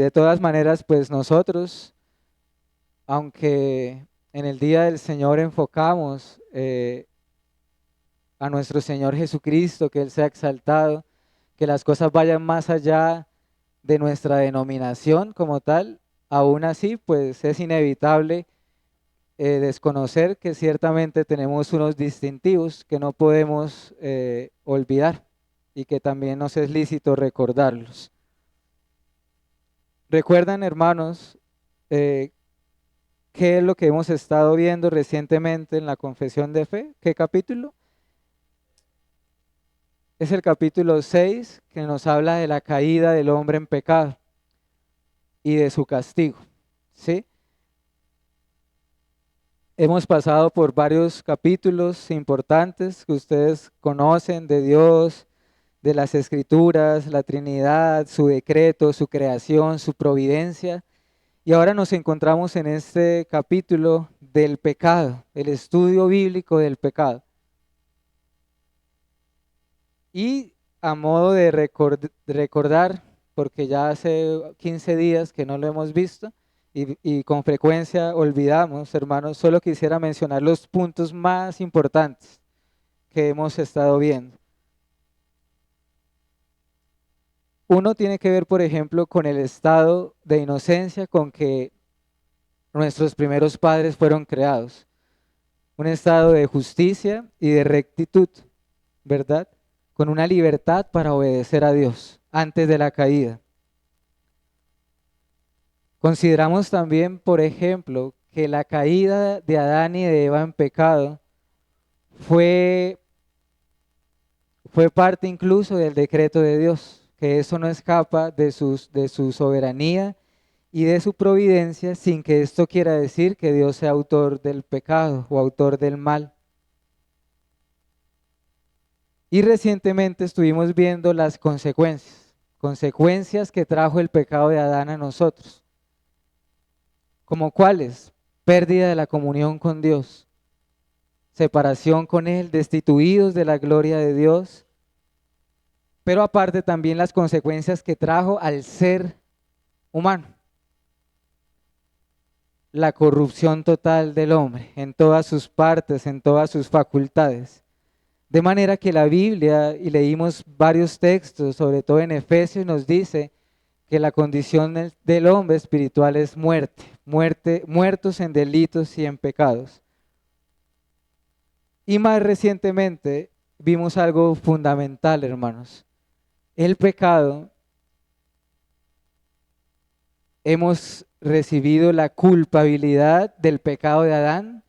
de todas maneras, pues nosotros, aunque en el día del Señor enfocamos a nuestro Señor Jesucristo, que Él sea exaltado, que las cosas vayan más allá de nuestra denominación como tal, aún así, pues es inevitable desconocer que ciertamente tenemos unos distintivos que no podemos olvidar y que también nos es lícito recordarlos. ¿Recuerdan, hermanos, eh, qué es lo que hemos estado viendo recientemente en la confesión de fe? ¿Qué capítulo? Es el capítulo 6 que nos habla de la caída del hombre en pecado y de su castigo, ¿sí? Hemos pasado por varios capítulos importantes que ustedes conocen de Dios, de las Escrituras, la Trinidad, su decreto, su creación, su providencia. Y ahora nos encontramos en este capítulo del pecado, el estudio bíblico del pecado. Y a modo de recordar, porque ya hace 15 días que no lo hemos visto y con frecuencia olvidamos, hermanos, solo quisiera mencionar los puntos más importantes que hemos estado viendo. Uno tiene que ver, por ejemplo, con el estado de inocencia con que nuestros primeros padres fueron creados. Un estado de justicia y de rectitud, ¿verdad? Con una libertad para obedecer a Dios antes de la caída. Consideramos también, por ejemplo, que la caída de Adán y de Eva en pecado fue parte incluso del decreto de Dios, que eso no escapa de su soberanía y de su providencia, sin que esto quiera decir que Dios sea autor del pecado o autor del mal. Y recientemente estuvimos viendo las consecuencias que trajo el pecado de Adán a nosotros. ¿Como cuáles? Pérdida de la comunión con Dios, separación con Él, destituidos de la gloria de Dios, pero aparte también las consecuencias que trajo al ser humano. La corrupción total del hombre en todas sus partes, en todas sus facultades. De manera que la Biblia, y leímos varios textos, sobre todo en Efesios, nos dice que la condición del hombre espiritual es muertos en delitos y en pecados. Y más recientemente vimos algo fundamental, hermanos. El pecado, hemos recibido la culpabilidad del pecado de Adán,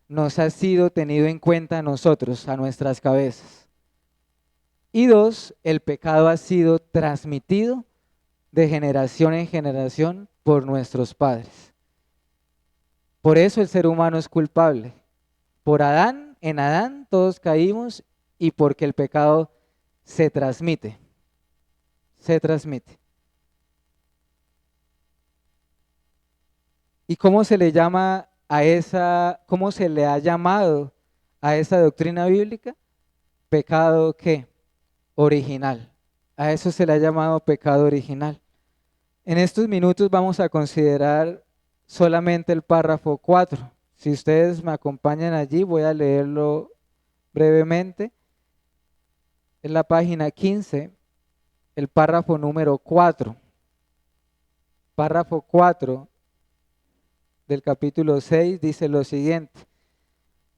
nos ha sido tenido en cuenta a nosotros, a nuestras cabezas. Y dos, el pecado ha sido transmitido de generación en generación por nuestros padres. Por eso el ser humano es culpable. Por Adán, en Adán todos caímos y porque el pecado se transmite. Se transmite. ¿Y cómo se le llama a cómo se le ha llamado a esa doctrina bíblica? Pecado ¿qué? Original. A eso se le ha llamado pecado original. En estos minutos vamos a considerar solamente el párrafo 4. Si ustedes me acompañan allí, voy a leerlo brevemente. En la página 15, el párrafo número 4. Párrafo 4 del capítulo 6 dice lo siguiente: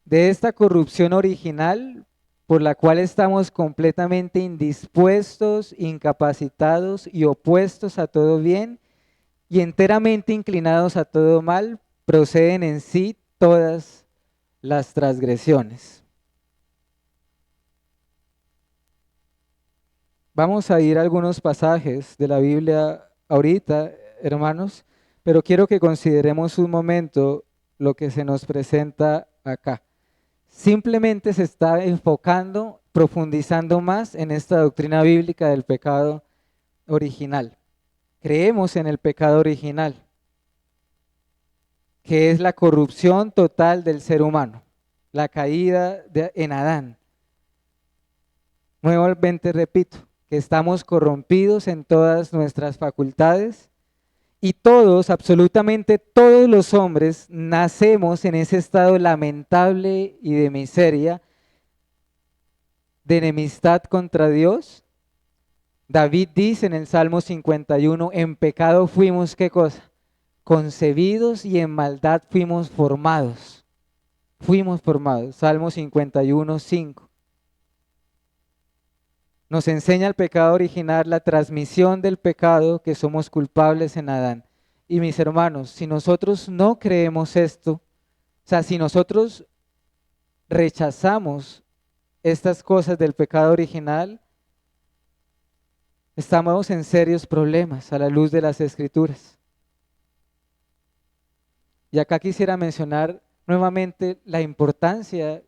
de esta corrupción original, por la cual estamos completamente indispuestos, incapacitados y opuestos a todo bien, y enteramente inclinados a todo mal, proceden en sí todas las transgresiones. Vamos a ir a algunos pasajes de la Biblia ahorita, hermanos, pero quiero que consideremos un momento lo que se nos presenta acá. Simplemente se está enfocando, profundizando más en esta doctrina bíblica del pecado original. Creemos en el pecado original, que es la corrupción total del ser humano, la caída en Adán. Nuevamente repito, que estamos corrompidos en todas nuestras facultades Y todos, absolutamente todos los hombres, nacemos en ese estado lamentable y de miseria, de enemistad contra Dios. David dice en el Salmo 51, en pecado fuimos, ¿qué cosa? Concebidos, y en maldad fuimos formados. Fuimos formados. Salmo 51, 5. Nos enseña el pecado original, la transmisión del pecado, que somos culpables en Adán. Y mis hermanos, si nosotros no creemos esto, o sea, si nosotros rechazamos estas cosas del pecado original, estamos en serios problemas a la luz de las Escrituras. Y acá quisiera mencionar nuevamente la importancia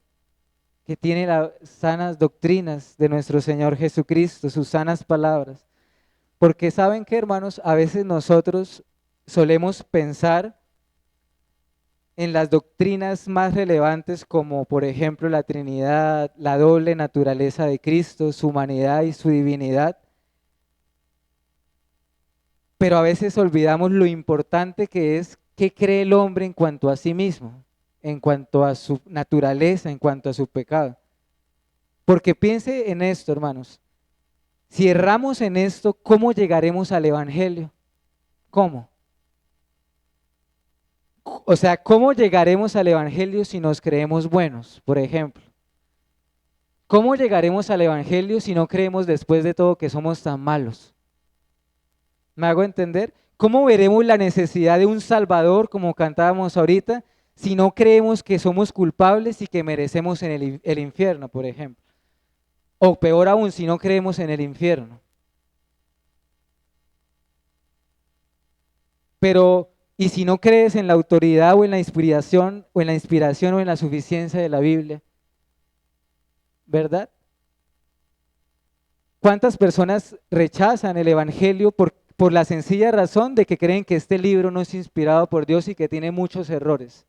que tiene las sanas doctrinas de nuestro Señor Jesucristo, sus sanas palabras. Porque saben que, hermanos, a veces nosotros solemos pensar en las doctrinas más relevantes, como por ejemplo la Trinidad, la doble naturaleza de Cristo, su humanidad y su divinidad, pero a veces olvidamos lo importante que es qué cree el hombre en cuanto a sí mismo, en cuanto a su naturaleza, en cuanto a su pecado. Porque piense en esto, hermanos. Si erramos en esto, ¿cómo llegaremos al Evangelio? ¿Cómo? O sea, ¿cómo llegaremos al Evangelio si nos creemos buenos, por ejemplo? ¿Cómo llegaremos al Evangelio si no creemos después de todo que somos tan malos? ¿Me hago entender? ¿Cómo veremos la necesidad de un Salvador, como cantábamos ahorita, si no creemos que somos culpables y que merecemos en el infierno, por ejemplo? O peor aún, si no creemos en el infierno. Pero, ¿y si no crees en la autoridad o en la inspiración o en la suficiencia de la Biblia? ¿Verdad? ¿Cuántas personas rechazan el Evangelio por la sencilla razón de que creen que este libro no es inspirado por Dios y que tiene muchos errores?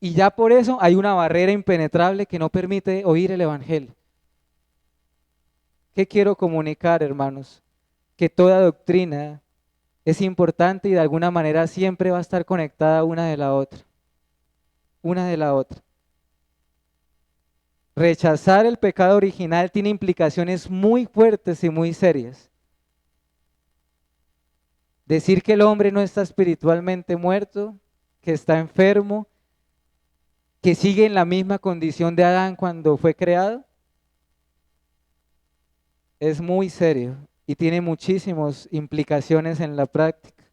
Y ya por eso hay una barrera impenetrable que no permite oír el Evangelio. ¿Qué quiero comunicar, hermanos? Que toda doctrina es importante y de alguna manera siempre va a estar conectada una de la otra. Una de la otra. Rechazar el pecado original tiene implicaciones muy fuertes y muy serias. Decir que el hombre no está espiritualmente muerto, que está enfermo, que sigue en la misma condición de Adán cuando fue creado, es muy serio y tiene muchísimas implicaciones en la práctica.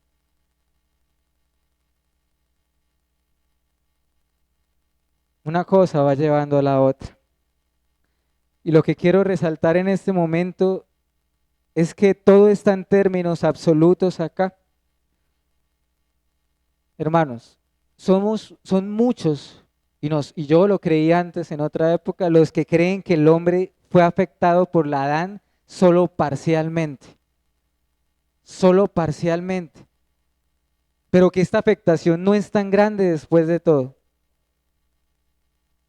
Una cosa va llevando a la otra. Y lo que quiero resaltar en este momento es que todo está en términos absolutos acá. Hermanos, son muchos, y yo lo creí antes en otra época, los que creen que el hombre fue afectado por la Adán solo parcialmente, pero que esta afectación no es tan grande después de todo,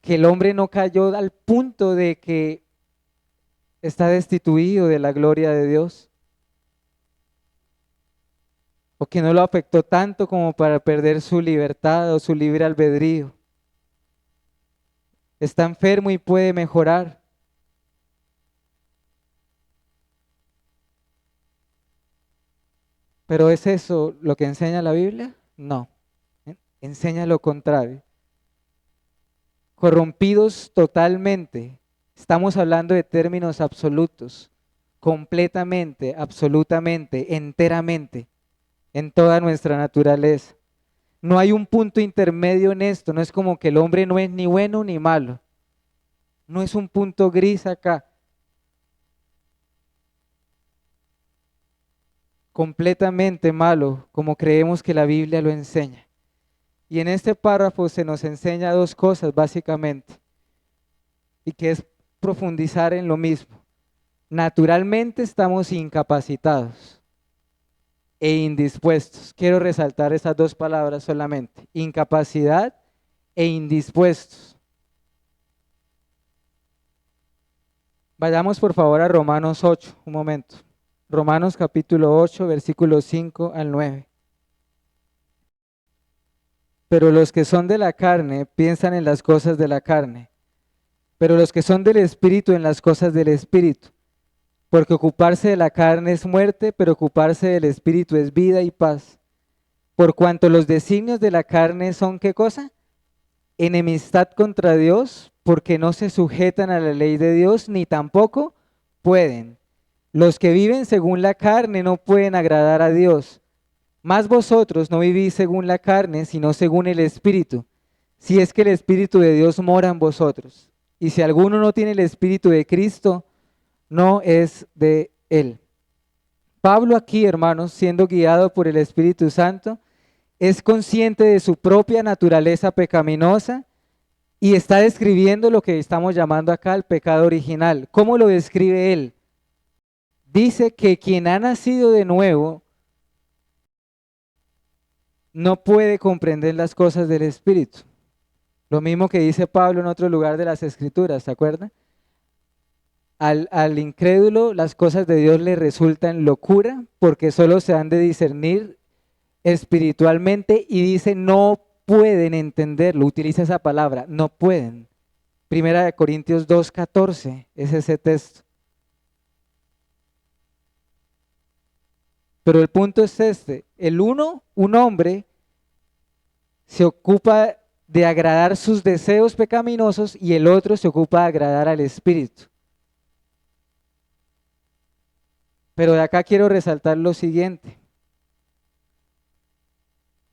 que el hombre no cayó al punto de que está destituido de la gloria de Dios, o que no lo afectó tanto como para perder su libertad o su libre albedrío. Está enfermo y puede mejorar. ¿Pero es eso lo que enseña la Biblia? No, enseña lo contrario. Corrompidos totalmente, estamos hablando de términos absolutos, completamente, absolutamente, enteramente, en toda nuestra naturaleza. No hay un punto intermedio en esto, no es como que el hombre no es ni bueno ni malo, no es un punto gris acá. Completamente malo, como creemos que la Biblia lo enseña. Y en este párrafo se nos enseña dos cosas básicamente, y que es profundizar en lo mismo. Naturalmente estamos incapacitados e indispuestos. Quiero resaltar esas dos palabras solamente, incapacidad e indispuestos. Vayamos por favor a Romanos 8, un momento. Romanos capítulo 8, versículos 5 al 9. Pero los que son de la carne piensan en las cosas de la carne, pero los que son del Espíritu en las cosas del Espíritu. Porque ocuparse de la carne es muerte, pero ocuparse del Espíritu es vida y paz. Por cuanto los designios de la carne son, ¿qué cosa? Enemistad contra Dios, porque no se sujetan a la ley de Dios, ni tampoco pueden. Los que viven según la carne no pueden agradar a Dios. Mas vosotros no vivís según la carne, sino según el Espíritu, si es que el Espíritu de Dios mora en vosotros. Y si alguno no tiene el Espíritu de Cristo, no es de él. Pablo aquí, hermanos, siendo guiado por el Espíritu Santo, es consciente de su propia naturaleza pecaminosa y está describiendo lo que estamos llamando acá el pecado original. ¿Cómo lo describe él? Dice que quien ha nacido de nuevo no puede comprender las cosas del Espíritu. Lo mismo que dice Pablo en otro lugar de las Escrituras, ¿se acuerdan? Al incrédulo las cosas de Dios le resultan locura porque solo se han de discernir espiritualmente y dice no pueden entenderlo, utiliza esa palabra, no pueden. Primera de Corintios 2:14 es ese texto. Pero el punto es este, un hombre, se ocupa de agradar sus deseos pecaminosos y el otro se ocupa de agradar al Espíritu. Pero de acá quiero resaltar lo siguiente.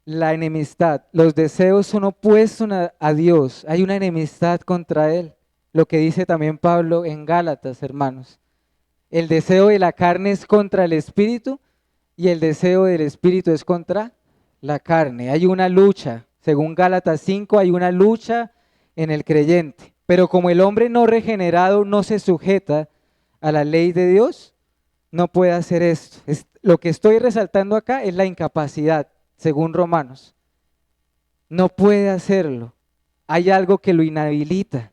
La enemistad, los deseos son opuestos a Dios, hay una enemistad contra Él. Lo que dice también Pablo en Gálatas, hermanos. El deseo de la carne es contra el Espíritu y el deseo del Espíritu es contra la carne. Hay una lucha, según Gálatas 5, hay una lucha en el creyente. Pero como el hombre no regenerado no se sujeta a la ley de Dios, no puede hacer esto. Lo que estoy resaltando acá es la incapacidad, según Romanos. No puede hacerlo. Hay algo que lo inhabilita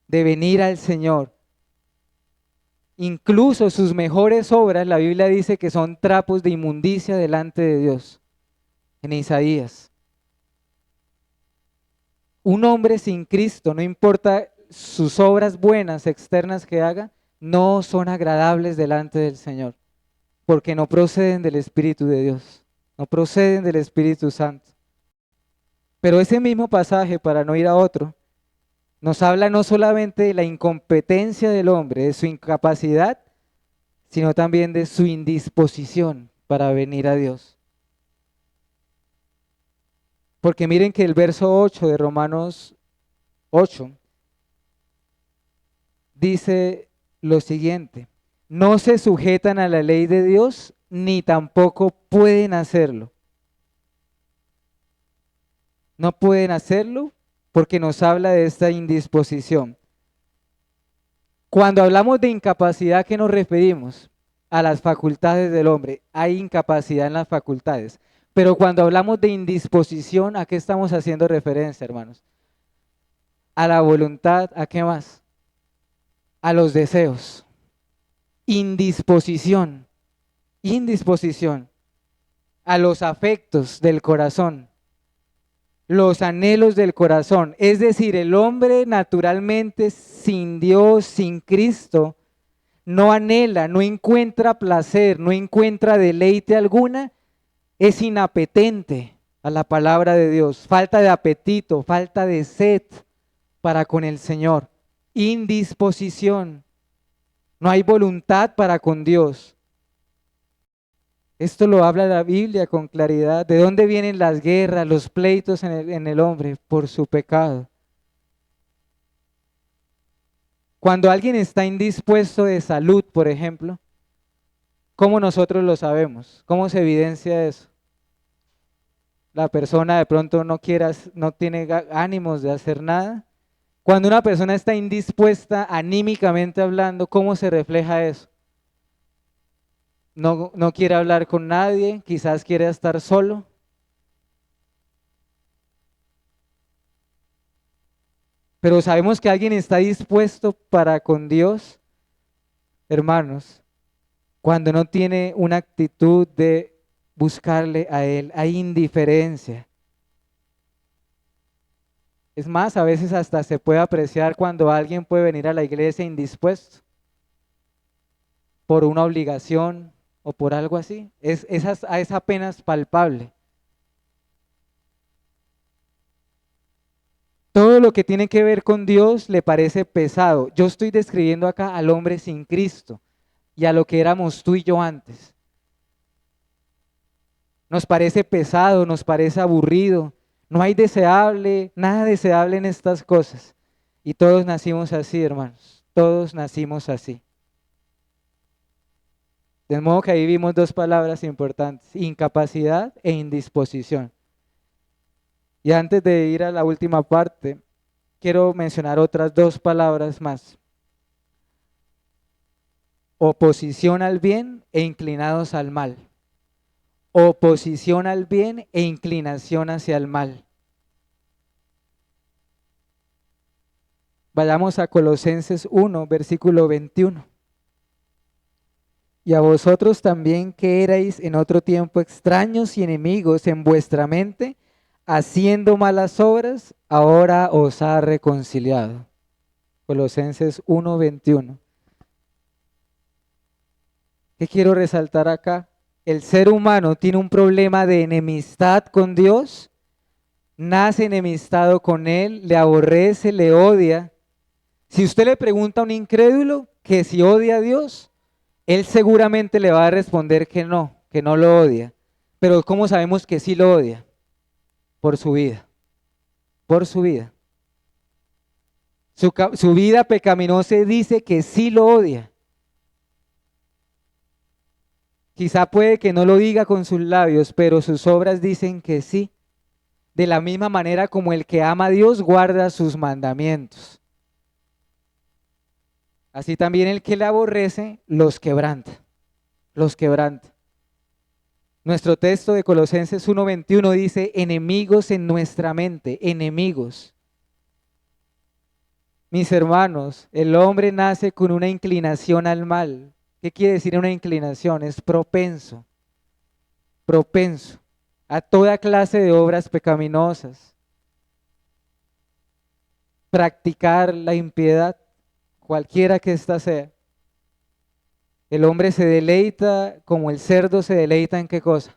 de venir al Señor. Incluso sus mejores obras, la Biblia dice que son trapos de inmundicia delante de Dios, en Isaías. Un hombre sin Cristo, no importa sus obras buenas externas que haga, no son agradables delante del Señor, porque no proceden del Espíritu de Dios, no proceden del Espíritu Santo. Pero ese mismo pasaje, para no ir a otro, nos habla no solamente de la incompetencia del hombre, de su incapacidad, sino también de su indisposición para venir a Dios. Porque miren que el verso 8 de Romanos 8 dice lo siguiente: no se sujetan a la ley de Dios ni tampoco pueden hacerlo. No pueden hacerlo porque nos habla de esta indisposición. Cuando hablamos de incapacidad, ¿a qué nos referimos? A las facultades del hombre. Hay incapacidad en las facultades. Pero cuando hablamos de indisposición, ¿a qué estamos haciendo referencia, hermanos? A la voluntad, ¿a qué más? A los deseos. Indisposición. Indisposición. A los afectos del corazón. Los anhelos del corazón. Es decir, el hombre naturalmente sin Dios, sin Cristo, no anhela, no encuentra placer, no encuentra deleite alguna, es inapetente a la palabra de Dios, falta de apetito, falta de sed para con el Señor, indisposición, no hay voluntad para con Dios. Esto lo habla la Biblia con claridad. ¿De dónde vienen las guerras, los pleitos en el hombre? Por su pecado. Cuando alguien está indispuesto de salud, por ejemplo, ¿cómo nosotros lo sabemos? ¿Cómo se evidencia eso? La persona de pronto no tiene ánimos de hacer nada. Cuando una persona está indispuesta anímicamente hablando, ¿cómo se refleja eso? No quiere hablar con nadie, quizás quiere estar solo. Pero sabemos que alguien está dispuesto para con Dios, hermanos, cuando no tiene una actitud de buscarle a Él, hay indiferencia. Es más, a veces hasta se puede apreciar cuando alguien puede venir a la iglesia indispuesto por una obligación o por algo así. Es apenas palpable. Todo lo que tiene que ver con Dios le parece pesado. Yo estoy describiendo acá al hombre sin Cristo y a lo que éramos tú y yo antes. Nos parece pesado, nos parece aburrido. No hay deseable, nada deseable en estas cosas. Y todos nacimos así, hermanos. Todos nacimos así. De modo que ahí vimos dos palabras importantes: incapacidad e indisposición. Y antes de ir a la última parte, quiero mencionar otras dos palabras más: oposición al bien e inclinados al mal. Oposición al bien e inclinación hacia el mal. Vayamos a Colosenses 1, versículo 21. Y a vosotros también, que erais en otro tiempo extraños y enemigos en vuestra mente, haciendo malas obras, ahora os ha reconciliado. Colosenses 1, 21. ¿Qué quiero resaltar acá? El ser humano tiene un problema de enemistad con Dios, nace enemistado con Él, le aborrece, le odia. Si usted le pregunta a un incrédulo que si odia a Dios, él seguramente le va a responder que no lo odia. Pero ¿cómo sabemos que sí lo odia? Por su vida, por su vida. Su vida pecaminosa dice que sí lo odia. Quizá puede que no lo diga con sus labios, pero sus obras dicen que sí. De la misma manera como el que ama a Dios guarda sus mandamientos. Así también el que le aborrece los quebranta, los quebranta. Nuestro texto de Colosenses 1:21 dice: enemigos en nuestra mente, enemigos. Mis hermanos, el hombre nace con una inclinación al mal. ¿Qué quiere decir una inclinación? Es propenso, propenso a toda clase de obras pecaminosas. Practicar la impiedad, cualquiera que ésta sea. El hombre se deleita como el cerdo se deleita ¿en qué cosa?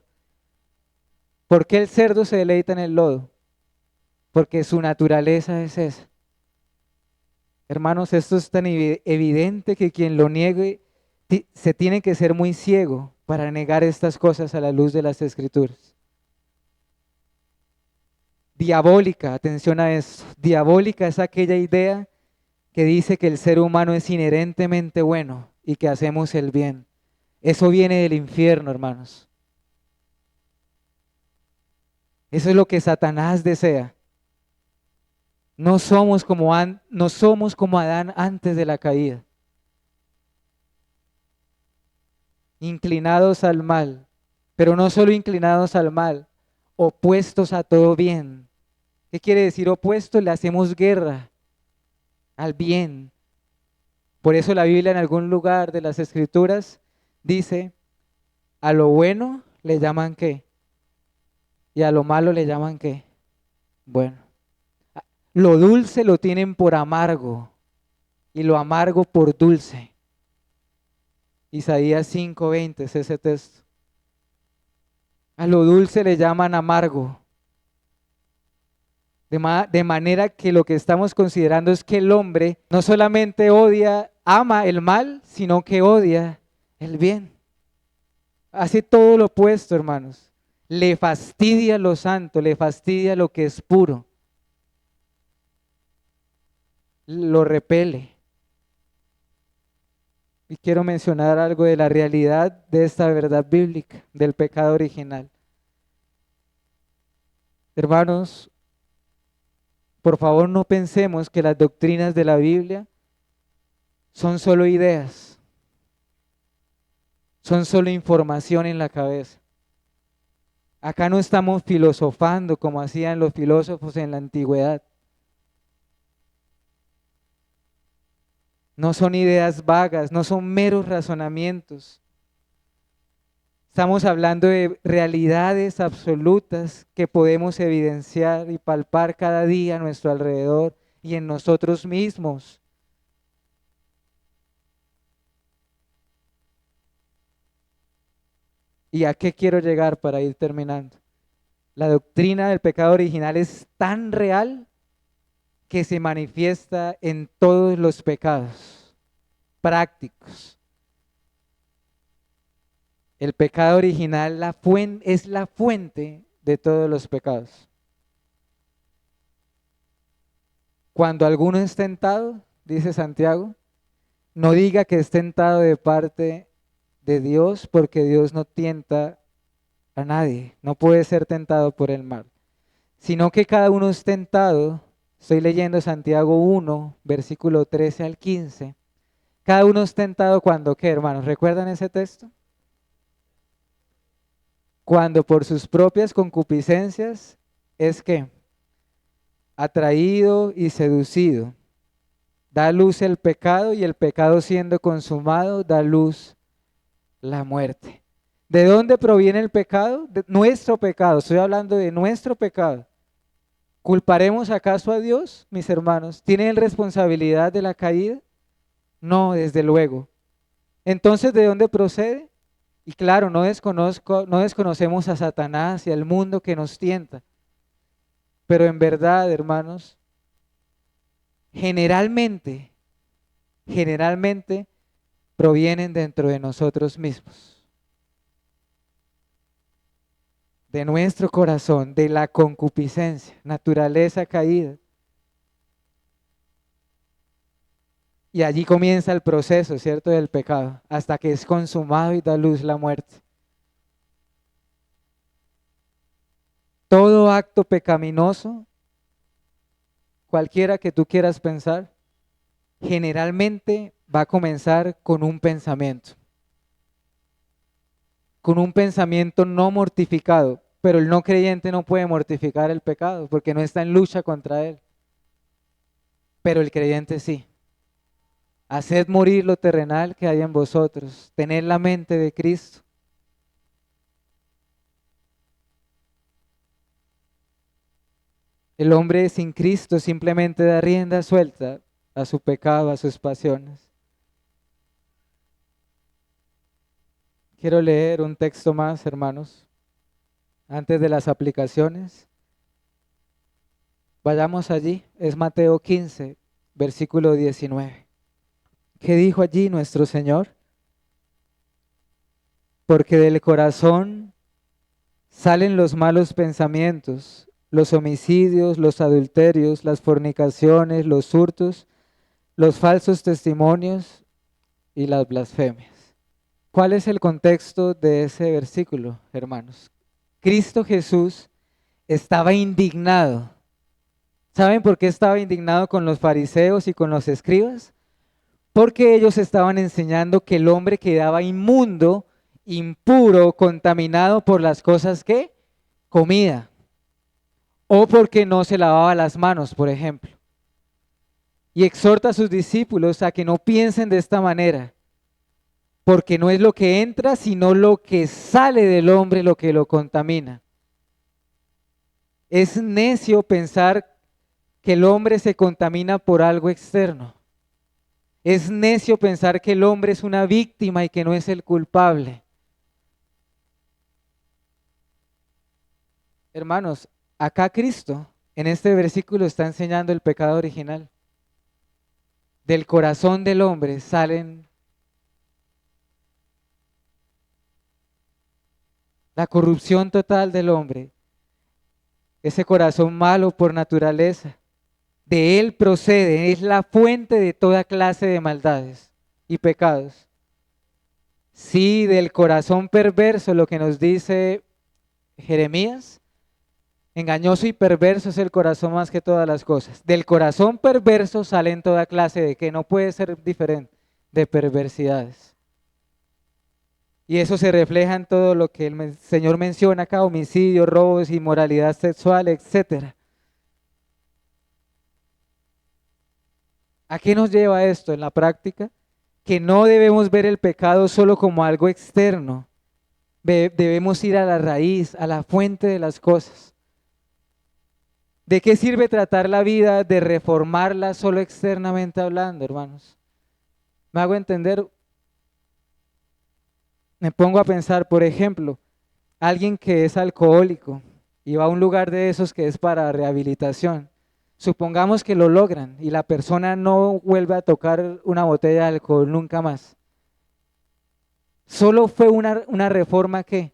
¿Por qué el cerdo se deleita en el lodo? Porque su naturaleza es esa. Hermanos, esto es tan evidente que quien lo niegue se tiene que ser muy ciego para negar estas cosas a la luz de las Escrituras. Diabólica, atención a esto, diabólica es aquella idea que dice que el ser humano es inherentemente bueno y que hacemos el bien. Eso viene del infierno, hermanos. Eso es lo que Satanás desea. No somos como Adán antes de la caída, inclinados al mal, pero no solo inclinados al mal, opuestos a todo bien. ¿Qué quiere decir opuesto? Le hacemos guerra al bien. Por eso la Biblia en algún lugar de las Escrituras dice: a lo bueno le llaman ¿qué? Y a lo malo le llaman ¿qué? Bueno. Lo dulce lo tienen por amargo y lo amargo por dulce. Isaías 5:20 es ese texto. A lo dulce le llaman amargo. De manera que lo que estamos considerando es que el hombre no solamente ama el mal, sino que odia el bien. Hace todo lo opuesto, hermanos. Le fastidia lo santo, le fastidia lo que es puro. Lo repele. Y quiero mencionar algo de la realidad de esta verdad bíblica, del pecado original. Hermanos, por favor no pensemos que las doctrinas de la Biblia son solo ideas, son solo información en la cabeza. Acá no estamos filosofando como hacían los filósofos en la antigüedad. No son ideas vagas, no son meros razonamientos. Estamos hablando de realidades absolutas que podemos evidenciar y palpar cada día a nuestro alrededor y en nosotros mismos. ¿Y a qué quiero llegar para ir terminando? La doctrina del pecado original es tan real que se manifiesta en todos los pecados prácticos. El pecado original es la fuente de todos los pecados. Cuando alguno es tentado, dice Santiago, no diga que es tentado de parte de Dios, porque Dios no tienta a nadie, no puede ser tentado por el mal, sino que cada uno es tentado. Estoy leyendo Santiago 1, versículo 13 al 15. Cada uno es tentado cuando, ¿qué, hermanos? ¿Recuerdan ese texto? Cuando por sus propias concupiscencias es que atraído y seducido, da a luz el pecado, y el pecado siendo consumado da a luz la muerte. ¿De dónde proviene el pecado? De nuestro pecado, estoy hablando de nuestro pecado. ¿Culparemos acaso a Dios, mis hermanos? ¿Tiene él responsabilidad de la caída? No, desde luego. Entonces, ¿de dónde procede? Y claro, no desconocemos a Satanás y al mundo que nos tienta, pero en verdad, hermanos, generalmente provienen dentro de nosotros mismos, de nuestro corazón, de la concupiscencia, naturaleza caída. Y allí comienza el proceso, ¿cierto?, del pecado, hasta que es consumado y da luz la muerte. Todo acto pecaminoso, cualquiera que tú quieras pensar, generalmente va a comenzar con un pensamiento no mortificado, pero el no creyente no puede mortificar el pecado porque no está en lucha contra él, pero el creyente sí. Haced morir lo terrenal que hay en vosotros, tened la mente de Cristo. El hombre sin Cristo simplemente da rienda suelta a su pecado, a sus pasiones. Quiero leer un texto más, hermanos, antes de las aplicaciones. Vayamos allí, es Mateo 15, versículo 19. ¿Qué dijo allí nuestro Señor? Porque del corazón salen los malos pensamientos, los homicidios, los adulterios, las fornicaciones, los hurtos, los falsos testimonios y las blasfemias. ¿Cuál es el contexto de ese versículo, hermanos? Cristo Jesús estaba indignado. ¿Saben por qué estaba indignado con los fariseos y con los escribas? Porque ellos estaban enseñando que el hombre quedaba inmundo, impuro, contaminado por las cosas que comía, o porque no se lavaba las manos, por ejemplo. Y exhorta a sus discípulos a que no piensen de esta manera, porque no es lo que entra, sino lo que sale del hombre lo que lo contamina. Es necio pensar que el hombre se contamina por algo externo. Es necio pensar que el hombre es una víctima y que no es el culpable. Hermanos, acá Cristo en este versículo está enseñando el pecado original. Del corazón del hombre salen la corrupción total del hombre, ese corazón malo por naturaleza. De él procede, es la fuente de toda clase de maldades y pecados. Sí, del corazón perverso, lo que nos dice Jeremías, engañoso y perverso es el corazón más que todas las cosas. Del corazón perverso salen toda clase de que no puede ser diferente, de perversidades. Y eso se refleja en todo lo que el Señor menciona acá: homicidio, robos, inmoralidad sexual, etcétera. ¿A qué nos lleva esto en la práctica? Que no debemos ver el pecado solo como algo externo, Debemos ir a la raíz, a la fuente de las cosas. ¿De qué sirve tratar la vida de reformarla solo externamente hablando, hermanos? ¿Me hago entender? Me pongo a pensar, por ejemplo, alguien que es alcohólico y va a un lugar de esos que es para rehabilitación. Supongamos que lo logran y la persona no vuelve a tocar una botella de alcohol nunca más. Solo fue una reforma que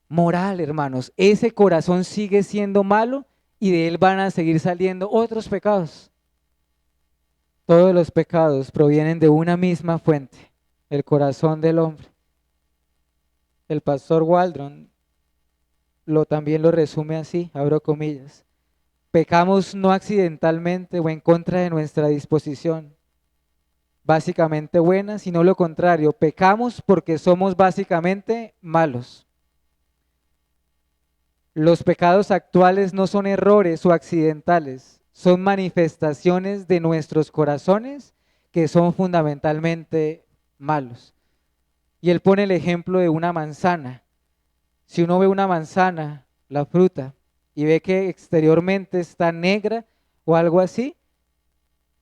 moral, hermanos. Ese corazón sigue siendo malo y de él van a seguir saliendo otros pecados. Todos los pecados provienen de una misma fuente, el corazón del hombre. El pastor Waldron también lo resume así, abro comillas. Pecamos no accidentalmente o en contra de nuestra disposición, básicamente buena, sino lo contrario, pecamos porque somos básicamente malos. Los pecados actuales no son errores o accidentales, son manifestaciones de nuestros corazones que son fundamentalmente malos. Y él pone el ejemplo de una manzana. Si uno ve una manzana, la fruta, y ve que exteriormente está negra o algo así,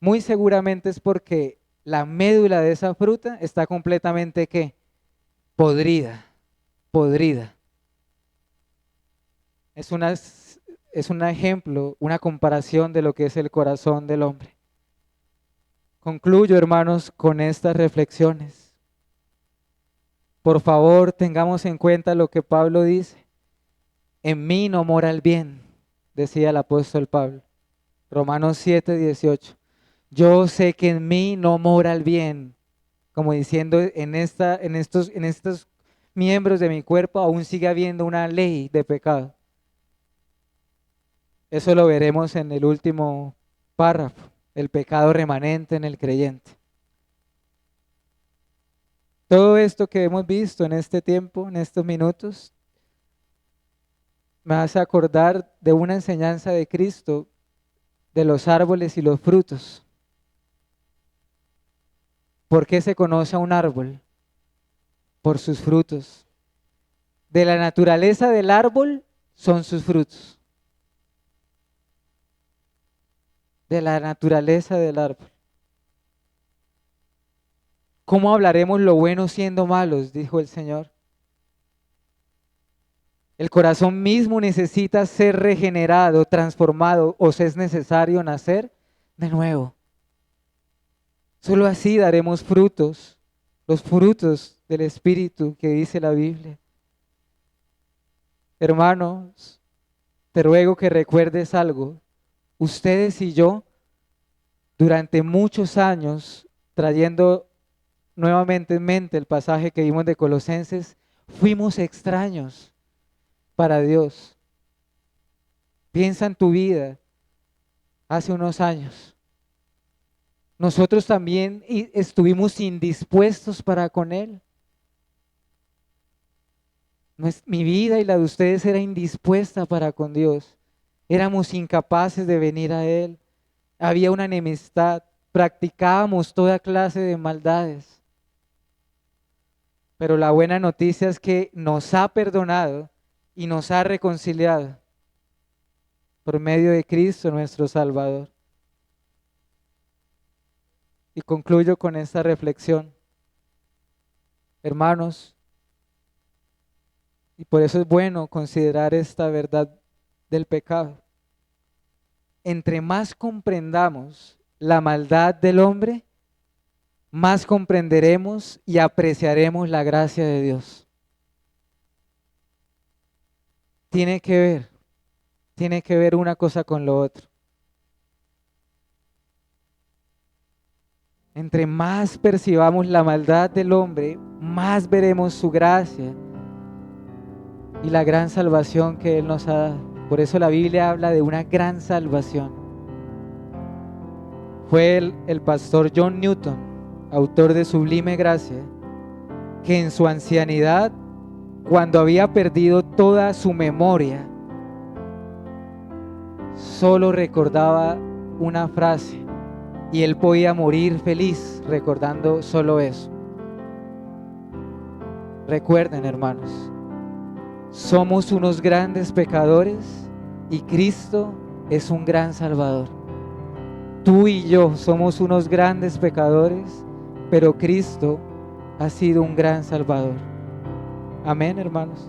muy seguramente es porque la médula de esa fruta está completamente ¿qué? Podrida, podrida. Es un ejemplo, una comparación de lo que es el corazón del hombre. Concluyo, hermanos, con estas reflexiones. Por favor, tengamos en cuenta lo que Pablo dice. En mí no mora el bien, decía el apóstol Pablo. Romanos 7:18. Yo sé que en mí no mora el bien, como diciendo en estos miembros de mi cuerpo aún sigue habiendo una ley de pecado. Eso lo veremos en el último párrafo, el pecado remanente en el creyente. Todo esto que hemos visto en este tiempo, en estos minutos, me hace acordar de una enseñanza de Cristo de los árboles y los frutos. ¿Por qué se conoce a un árbol? Por sus frutos. De la naturaleza del árbol son sus frutos. De la naturaleza del árbol. ¿Cómo hablaremos lo bueno siendo malos? Dijo el Señor. El corazón mismo necesita ser regenerado, transformado, o si es necesario nacer de nuevo. Solo así daremos frutos, los frutos del Espíritu que dice la Biblia. Hermanos, te ruego que recuerdes algo. Ustedes y yo, durante muchos años, trayendo nuevamente en mente el pasaje que vimos de Colosenses, fuimos extraños para Dios. Piensa en tu vida hace unos años. Nosotros también estuvimos indispuestos para con Él. Mi vida y la de ustedes era indispuesta para con Dios. Éramos incapaces de venir a Él. Había una enemistad. Practicábamos toda clase de maldades. Pero la buena noticia es que nos ha perdonado y nos ha reconciliado por medio de Cristo nuestro Salvador. Y concluyo con esta reflexión. Hermanos, y por eso es bueno considerar esta verdad del pecado. Entre más comprendamos la maldad del hombre, más comprenderemos y apreciaremos la gracia de Dios. Tiene que ver una cosa con lo otro. Entre más percibamos la maldad del hombre, más veremos su gracia y la gran salvación que Él nos ha dado. Por eso la Biblia habla de una gran salvación. Fue el pastor John Newton, autor de Sublime Gracia, que en su ancianidad, cuando había perdido toda su memoria, solo recordaba una frase y él podía morir feliz recordando solo eso. Recuerden, hermanos, somos unos grandes pecadores y Cristo es un gran Salvador. Tú y yo somos unos grandes pecadores, pero Cristo ha sido un gran Salvador. Amén, hermanos.